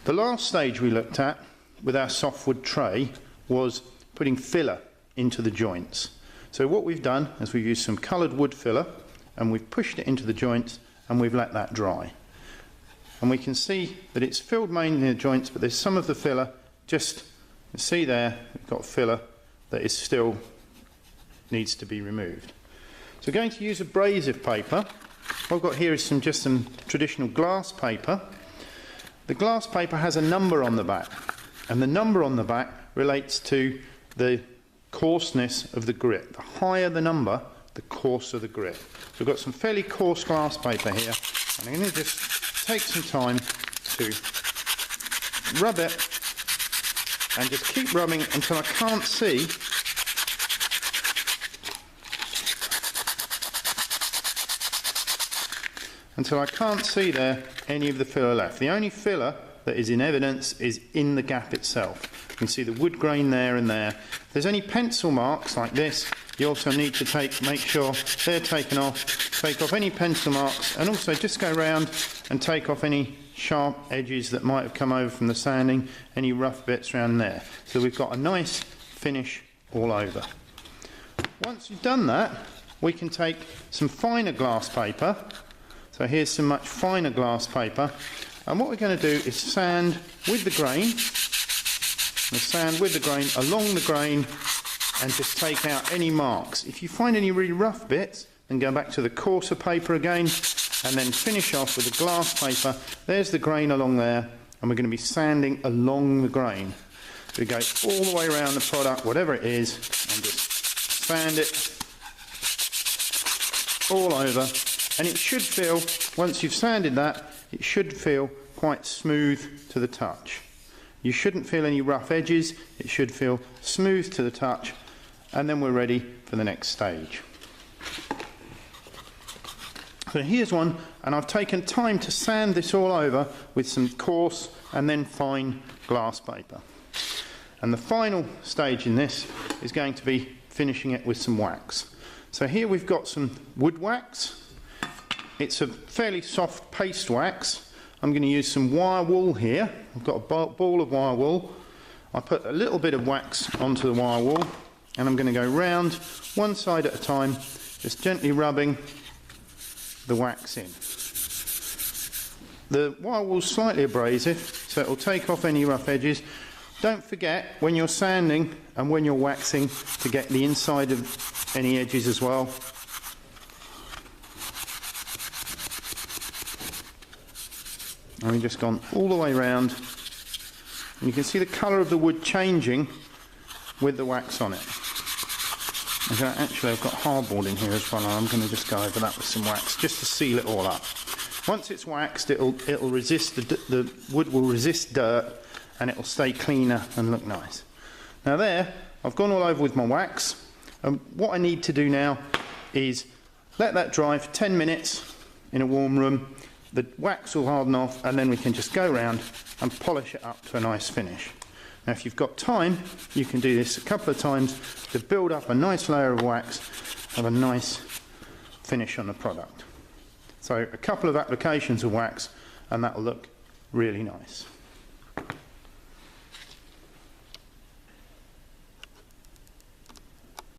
The last stage we looked at with our softwood tray was putting filler into the joints. So what we've done is we've used some coloured wood filler and we've pushed it into the joints and we've let that dry. And we can see that it's filled mainly in the joints, but there's some of the filler just, you see there, we've got filler that is still needs to be removed. So we're going to use abrasive paper. What I've got here is just some traditional glass paper. The glass paper has a number on the back, and the number on the back relates to the coarseness of the grit. The higher the number, the coarser the grit. So we've got some fairly coarse glass paper here, and I'm going to just take some time to rub it and just keep rubbing until I can't see there any of the filler left. The only filler that is in evidence is in the gap itself. You can see the wood grain there and there. If there's any pencil marks like this, you also need to make sure they're taken off. Take off any pencil marks, and also just go around and take off any sharp edges that might have come over from the sanding, any rough bits around there. So we've got a nice finish all over. Once you've done that, we can take some finer glass paper. So here's some much finer glass paper, and what we're going to do is sand with the grain. We'll sand with the grain, along the grain, and just take out any marks. If you find any really rough bits, then go back to the coarser paper again, and then finish off with the glass paper. There's the grain along there, and we're going to be sanding along the grain. We go all the way around the product, whatever it is, and just sand it all over. And it should feel, once you've sanded that, it should feel quite smooth to the touch. You shouldn't feel any rough edges, it should feel smooth to the touch, and then we're ready for the next stage. So here's one, and I've taken time to sand this all over with some coarse and then fine glass paper. And the final stage in this is going to be finishing it with some wax. So here we've got some wood wax. It's a fairly soft paste wax. I'm going to use some wire wool here. I've got a ball of wire wool. I put a little bit of wax onto the wire wool, and I'm going to go round one side at a time, just gently rubbing the wax in. The wire wool's slightly abrasive, so it will take off any rough edges. Don't forget, when you're sanding and when you're waxing, to get the inside of any edges as well. And we've just gone all the way around, and you can see the colour of the wood changing with the wax on it. Actually, I've got hardboard in here as well, and I'm going to just go over that with some wax just to seal it all up. Once it's waxed, it'll resist the wood will resist dirt, and it'll stay cleaner and look nice. Now there, I've gone all over with my wax, and what I need to do now is let that dry for 10 minutes in a warm room. The wax will harden off, and then we can just go around and polish it up to a nice finish. Now if you've got time, you can do this a couple of times to build up a nice layer of wax, have a nice finish on the product. So a couple of applications of wax, and that will look really nice.